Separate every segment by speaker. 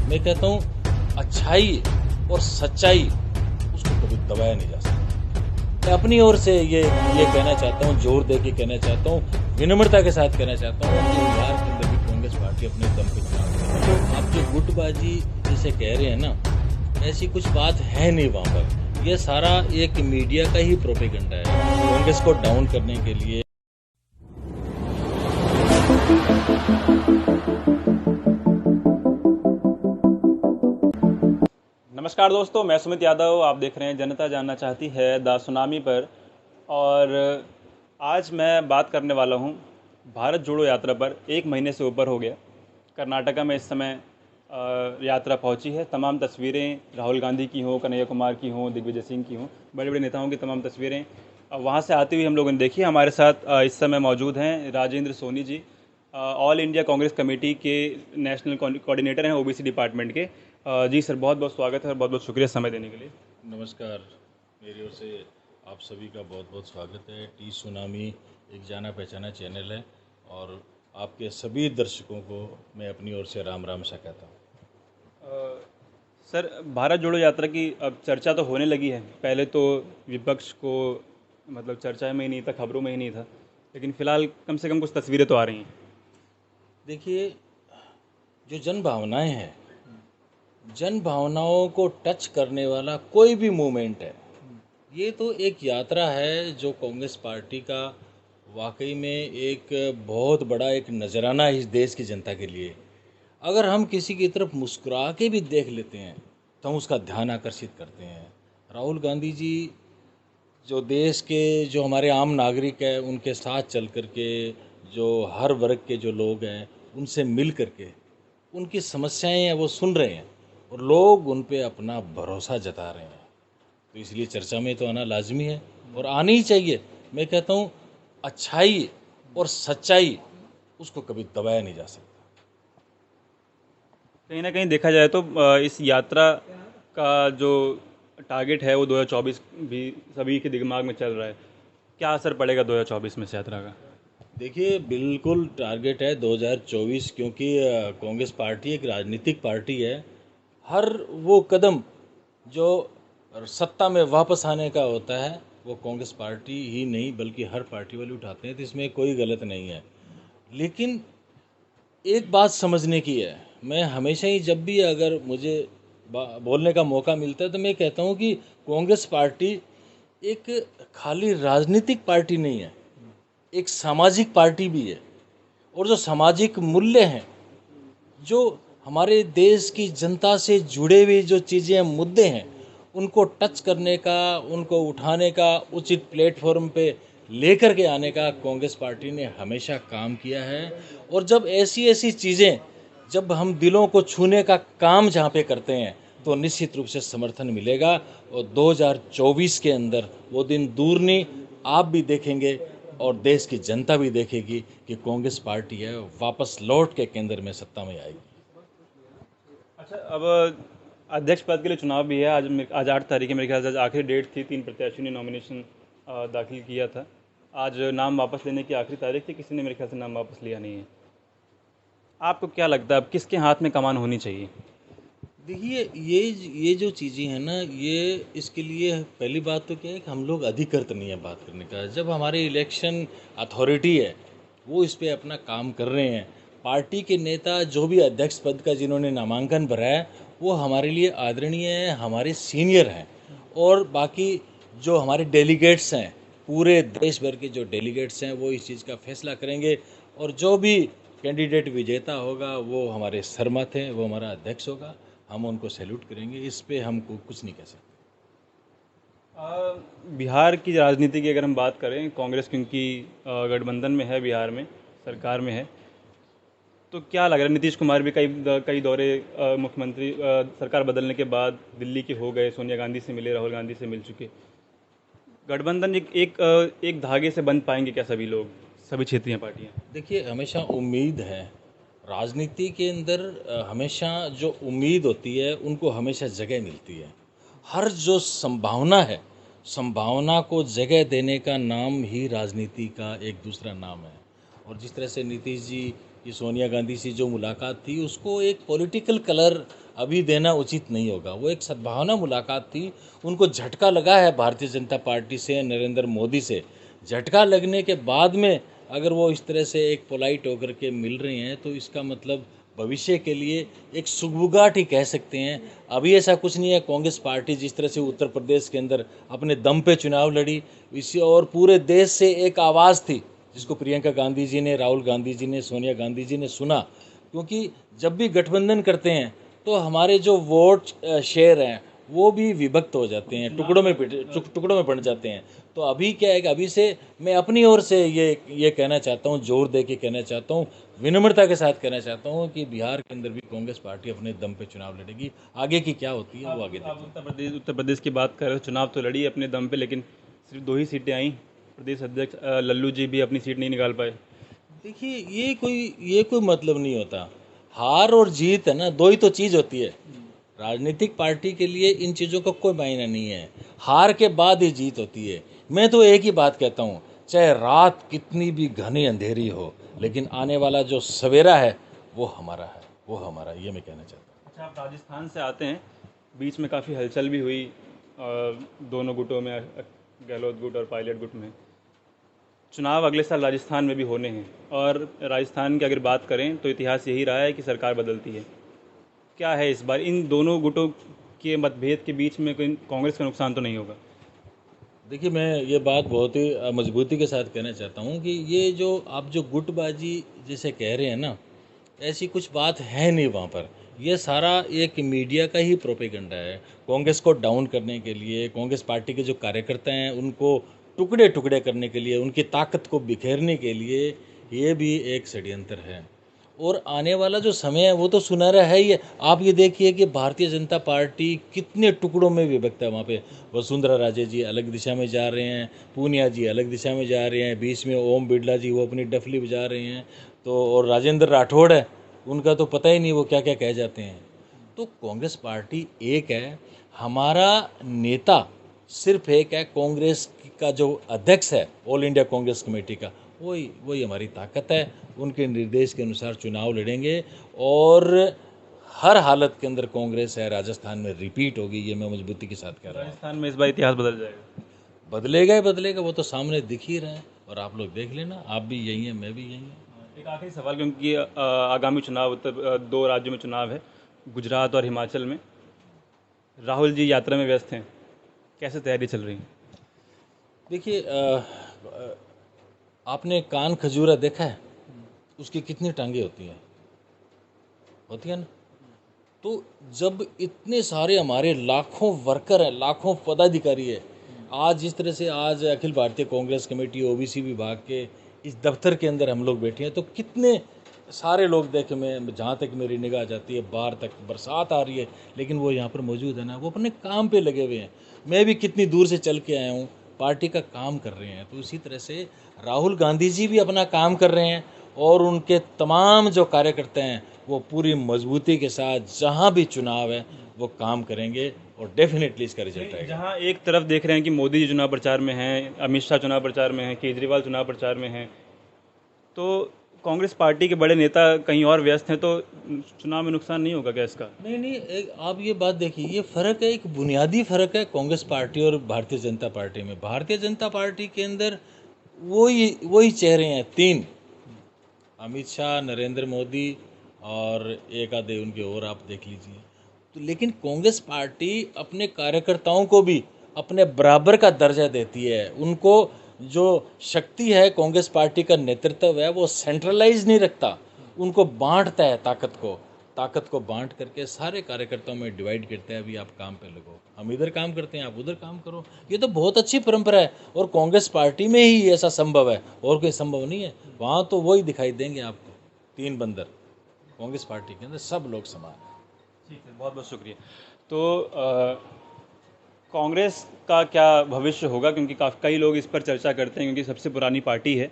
Speaker 1: मैं कहता हूँ अच्छाई और सच्चाई उसको कभी दबाया नहीं जा सकता। मैं अपनी ओर से ये कहना चाहता हूँ, जोर दे के कहना चाहता हूँ, विनम्रता के साथ कहना चाहता हूँ कि बिहार के अंदर भी कांग्रेस पार्टी अपने दम पे चुनाव लड़ेगी। आप जो गुटबाजी जिसे कह रहे हैं ना, ऐसी कुछ बात है नहीं वहाँ पर। ये सारा एक मीडिया का ही प्रोपेगेंडा है कांग्रेस को डाउन करने के लिए।
Speaker 2: नमस्कार दोस्तों, मैं सुमित यादव। आप देख रहे हैं जनता जानना चाहती है द सुनामी पर। और आज मैं बात करने वाला हूं भारत जोड़ो यात्रा पर। 1 महीने से ऊपर हो गया। कर्नाटका में इस समय यात्रा पहुंची है। तमाम तस्वीरें राहुल गांधी की हों, कन्हैया कुमार की हों, दिग्विजय सिंह की हों, बड़े बड़े नेताओं की तमाम तस्वीरें वहां से आती हुई हम लोगों ने देखी। हमारे साथ इस समय मौजूद हैं Rajendra Soni ji, all India Congress committee के नेशनल कोऑर्डिनेटर हैं ओबीसी डिपार्टमेंट के। जी सर, बहुत बहुत स्वागत है और बहुत बहुत शुक्रिया समय देने के लिए।
Speaker 1: नमस्कार, मेरी ओर से आप सभी का बहुत बहुत स्वागत है। टी सुनामी एक जाना पहचाना चैनल है और आपके सभी दर्शकों को मैं अपनी ओर से राम राम सा कहता हूँ।
Speaker 2: सर, भारत जोड़ो यात्रा की अब चर्चा तो होने लगी है। पहले तो विपक्ष को मतलब चर्चा में ही नहीं था, खबरों में ही नहीं था, लेकिन फिलहाल कम से कम कुछ तस्वीरें तो आ रही हैं।
Speaker 1: देखिए, जो जन भावनाएं हैं, जन भावनाओं को टच करने वाला कोई भी मूवमेंट है, ये तो एक यात्रा है जो कांग्रेस पार्टी का वाकई में एक बहुत बड़ा एक नजराना है इस देश की जनता के लिए। अगर हम किसी की तरफ मुस्कुरा के भी देख लेते हैं तो हम उसका ध्यान आकर्षित करते हैं। राहुल गांधी जी जो देश के जो हमारे आम नागरिक हैं उनके साथ चल कर के, जो हर वर्ग के जो लोग हैं उनसे मिल कर के उनकी समस्याएं हैं वो सुन रहे हैं और लोग उन पे अपना भरोसा जता रहे हैं, तो इसलिए चर्चा में तो आना लाजमी है और आनी ही चाहिए। मैं कहता हूँ अच्छाई और सच्चाई उसको कभी दबाया नहीं जा सकता।
Speaker 2: कहीं ना कहीं देखा जाए तो इस यात्रा का जो टारगेट है वो 2024 भी सभी के दिमाग में चल रहा है। क्या असर पड़ेगा 2024 में इस यात्रा का?
Speaker 1: देखिए, बिल्कुल टारगेट है 2024, क्योंकि कांग्रेस पार्टी एक राजनीतिक पार्टी है। हर वो कदम जो सत्ता में वापस आने का होता है वो कांग्रेस पार्टी ही नहीं बल्कि हर पार्टी वाले उठाते हैं, तो इसमें कोई गलत नहीं है। लेकिन एक बात समझने की है, मैं हमेशा ही जब भी अगर मुझे बोलने का मौका मिलता है तो मैं कहता हूँ कि कांग्रेस पार्टी एक खाली राजनीतिक पार्टी नहीं है, एक सामाजिक पार्टी भी है। और जो सामाजिक मूल्य हैं, जो हमारे देश की जनता से जुड़े हुए जो चीज़ें मुद्दे हैं, उनको टच करने का, उनको उठाने का, उचित प्लेटफॉर्म पे लेकर के आने का कांग्रेस पार्टी ने हमेशा काम किया है। और जब ऐसी ऐसी चीज़ें, जब हम दिलों को छूने का काम जहाँ पे करते हैं तो निश्चित रूप से समर्थन मिलेगा। और 2024 के अंदर वो दिन दूर नहीं, आप भी देखेंगे और देश की जनता भी देखेगी कि कांग्रेस पार्टी है वापस लौट के केंद्र में सत्ता में आएगी।
Speaker 2: अच्छा, अब अध्यक्ष पद के लिए चुनाव भी है। आज 8 तारीख है, मेरे ख्याल से आज आखिरी डेट थी। 3 प्रत्याशियों ने नॉमिनेशन दाखिल किया था। आज नाम वापस लेने की आखिरी तारीख थी। किसी ने मेरे ख्याल से नाम वापस लिया नहीं है। आपको क्या लगता है अब किसके हाथ में कमान होनी चाहिए?
Speaker 1: देखिए, ये जो चीज़ें हैं ना, ये इसके लिए पहली बात तो क्या है कि हम लोग अधिकृत नहीं है बात करने का। जब हमारी इलेक्शन अथॉरिटी है वो इस पे अपना काम कर रहे हैं, पार्टी के नेता जो भी अध्यक्ष पद का जिन्होंने नामांकन भरा है वो हमारे लिए आदरणीय है, हमारे सीनियर हैं। और बाकी जो हमारे डेलीगेट्स हैं, पूरे देश भर के जो डेलीगेट्स हैं वो इस चीज़ का फैसला करेंगे। और जो भी कैंडिडेट विजेता होगा वो हमारे सरमत हैं, वो हमारा अध्यक्ष होगा, हम उनको सैल्यूट करेंगे। इस पे हम कुछ नहीं कह सकते।
Speaker 2: बिहार की राजनीति की अगर हम बात करें, कांग्रेस क्योंकि गठबंधन में है, बिहार में सरकार में है, तो क्या लग रहा है? नीतीश कुमार भी कई दौरे मुख्यमंत्री सरकार बदलने के बाद दिल्ली के हो गए, सोनिया गांधी से मिले, राहुल गांधी से मिल चुके। गठबंधन एक धागे से बंध पाएंगे क्या सभी लोग, सभी क्षेत्रीय पार्टियां?
Speaker 1: देखिए, हमेशा उम्मीद है राजनीति के अंदर, हमेशा जो उम्मीद होती है उनको हमेशा जगह मिलती है। हर जो संभावना है, संभावना को जगह देने का नाम ही राजनीति का एक दूसरा नाम है। और जिस तरह से नीतीश जी कि सोनिया गांधी से जो मुलाकात थी उसको एक पॉलिटिकल कलर अभी देना उचित नहीं होगा। वो एक सद्भावना मुलाकात थी। उनको झटका लगा है भारतीय जनता पार्टी से, नरेंद्र मोदी से। झटका लगने के बाद में अगर वो इस तरह से एक पोलाइट होकर के मिल रहे हैं तो इसका मतलब भविष्य के लिए एक सुगबुगाहट ही कह सकते हैं। अभी ऐसा कुछ नहीं है। कांग्रेस पार्टी जिस तरह से उत्तर प्रदेश के अंदर अपने दम पे चुनाव लड़ी, इसी और पूरे देश से एक आवाज़ थी जिसको प्रियंका गांधी जी ने, राहुल गांधी जी ने, सोनिया गांधी जी ने सुना। क्योंकि जब भी गठबंधन करते हैं तो हमारे जो वोट शेयर हैं वो भी विभक्त हो जाते हैं, टुकड़ों में बंट जाते हैं। तो अभी क्या है कि अभी से मैं अपनी ओर से ये कहना चाहता हूँ, जोर दे के कहना चाहता हूँ, विनम्रता के साथ कहना चाहता हूँ कि बिहार के अंदर भी कांग्रेस पार्टी अपने दम पे चुनाव लड़ेगी। आगे की क्या होती है वो आगे
Speaker 2: आप
Speaker 1: देखेंगे।
Speaker 2: उत्तर प्रदेश की बात कर रहे हो, चुनाव तो लड़ी अपने दम पे, लेकिन सिर्फ 2 ही सीटें आई। प्रदेश अध्यक्ष लल्लू जी भी अपनी सीट नहीं निकाल पाए।
Speaker 1: देखिए ये कोई मतलब नहीं होता। हार और जीत है ना, दो ही तो चीज़ होती है। राजनीतिक पार्टी के लिए इन चीज़ों का कोई मायना नहीं है। हार के बाद ही जीत होती है। मैं तो एक ही बात कहता हूँ, चाहे रात कितनी भी घनी अंधेरी हो, लेकिन आने वाला जो सवेरा है वो हमारा है, वो हमारा, ये मैं कहना चाहता हूँ।
Speaker 2: अच्छा, आप राजस्थान से आते हैं। बीच में काफ़ी हलचल भी हुई दोनों गुटों में, गहलोत गुट और पायलट गुट में। चुनाव अगले साल राजस्थान में भी होने हैं, और राजस्थान की अगर बात करें तो इतिहास यही रहा है कि सरकार बदलती है। क्या है इस बार इन दोनों गुटों के मतभेद के बीच में कोई कांग्रेस का नुकसान तो नहीं होगा?
Speaker 1: देखिए, मैं ये बात बहुत ही मजबूती के साथ कहना चाहता हूँ कि ये जो आप जो गुटबाजी जैसे कह रहे हैं ना, ऐसी कुछ बात है नहीं वहाँ पर। ये सारा एक मीडिया का ही प्रोपेगेंडा है। कांग्रेस को डाउन करने के लिए, कांग्रेस पार्टी के जो कार्यकर्ता हैं उनको टुकड़े टुकड़े करने के लिए, उनकी ताकत को बिखेरने के लिए ये भी एक षड्यंत्र है। और आने वाला जो समय है वो तो सुनहरा है ही है। आप ये देखिए कि भारतीय जनता पार्टी कितने टुकड़ों में विभक्त है। वहाँ पे वसुंधरा राजे जी अलग दिशा में जा रहे हैं, पूनिया जी अलग दिशा में जा रहे हैं, बीच में ओम बिरला जी वो अपनी डफली बजा रहे हैं, तो और राजेंद्र राठौड़ है, उनका तो पता ही नहीं वो क्या क्या कह जाते हैं। तो कांग्रेस पार्टी एक है, हमारा नेता सिर्फ एक है, कांग्रेस का जो अध्यक्ष है ऑल इंडिया कांग्रेस कमेटी का, वही वही हमारी ताकत है। उनके निर्देश के अनुसार चुनाव लड़ेंगे और हर हालत के अंदर कांग्रेस है राजस्थान में रिपीट होगी, ये मैं मजबूती के साथ कह रहा हूँ।
Speaker 2: राजस्थान में इस बार इतिहास बदल जाएगा।
Speaker 1: बदलेगा ही बदलेगा, वो तो सामने दिख ही रहा है और आप लोग देख लेना। आप भी यही हैं, मैं भी यही हूँ।
Speaker 2: एक आखिरी सवाल, क्योंकि आगामी चुनाव दो राज्यों में चुनाव है, गुजरात और हिमाचल में। राहुल जी यात्रा में व्यस्त हैं, कैसे तैयारी चल रही है?
Speaker 1: देखिए, आपने कान खजूरा देखा है, उसकी कितनी टांगे होती है ना। तो जब इतने सारे हमारे लाखों वर्कर हैं, लाखों पदाधिकारी है, आज जिस तरह से आज अखिल भारतीय कांग्रेस कमेटी ओबीसी विभाग के इस दफ्तर के अंदर हम लोग बैठे हैं, तो कितने सारे लोग देखे, मैं जहाँ तक मेरी निगाह जाती है, बाहर तक बरसात आ रही है लेकिन वो यहाँ पर मौजूद है ना, वो अपने काम पे लगे हुए हैं। मैं भी कितनी दूर से चल के आया हूँ, पार्टी का काम कर रहे हैं। तो इसी तरह से राहुल गांधी जी भी अपना काम कर रहे हैं और उनके तमाम जो कार्यकर्ता हैं वो पूरी मजबूती के साथ जहाँ भी चुनाव है वो काम करेंगे और डेफिनेटली इसका रिजल्ट आएगा।
Speaker 2: जहाँ एक तरफ देख रहे हैं कि मोदी जी चुनाव प्रचार में हैं, अमित शाह चुनाव प्रचार में हैं, केजरीवाल चुनाव प्रचार में हैं, तो कांग्रेस पार्टी के बड़े नेता कहीं और व्यस्त हैं, तो चुनाव में नुकसान नहीं होगा क्या इसका?
Speaker 1: नहीं नहीं, आप ये बात देखिए, ये फ़र्क है, एक बुनियादी फ़र्क है कांग्रेस पार्टी और भारतीय जनता पार्टी में। भारतीय जनता पार्टी के अंदर वही चेहरे हैं, तीन, अमित शाह, नरेंद्र मोदी और एक आधे उनके और आप देख लीजिए। तो लेकिन कांग्रेस पार्टी अपने कार्यकर्ताओं को भी अपने बराबर का दर्जा देती है। उनको जो शक्ति है, कांग्रेस पार्टी का नेतृत्व है, वो सेंट्रलाइज नहीं रखता, उनको बांटता है ताकत को बांट करके सारे कार्यकर्ताओं में डिवाइड करते हैं। अभी आप काम पे लगो, हम इधर काम करते हैं, आप उधर काम करो। ये तो बहुत अच्छी परंपरा है और कांग्रेस पार्टी में ही ऐसा संभव है, और कोई संभव नहीं है। वहाँ तो वही दिखाई देंगे आपको, तीन बंदर। कांग्रेस पार्टी के अंदर सब लोग समान हैं।
Speaker 2: ठीक है, बहुत बहुत शुक्रिया। तो कांग्रेस का क्या भविष्य होगा, क्योंकि कई लोग इस पर चर्चा करते हैं, क्योंकि सबसे पुरानी पार्टी है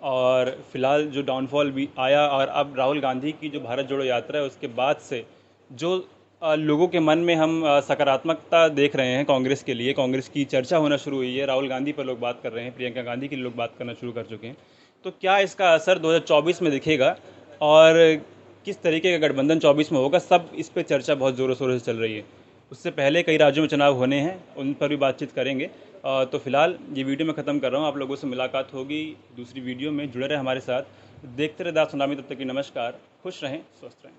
Speaker 2: और फिलहाल जो डाउनफॉल भी आया, और अब राहुल गांधी की जो भारत जोड़ो यात्रा है उसके बाद से जो लोगों के मन में हम सकारात्मकता देख रहे हैं कांग्रेस के लिए, कांग्रेस की चर्चा होना शुरू हुई है, राहुल गांधी पर लोग बात कर रहे हैं, प्रियंका गांधी के लिए लोग बात करना शुरू कर चुके हैं। तो क्या इसका असर 2024 में दिखेगा और किस तरीके का गठबंधन 24 में होगा, सब इस पे चर्चा बहुत ज़ोरों शोरों से चल रही है। उससे पहले कई राज्यों में चुनाव होने हैं, उन पर भी बातचीत करेंगे। तो फिलहाल ये वीडियो मैं ख़त्म कर रहा हूँ। आप लोगों से मुलाकात होगी दूसरी वीडियो में। जुड़े रहें हमारे साथ, देखते रहे दास सुनामी। तब तक की नमस्कार, खुश रहें, स्वस्थ रहें।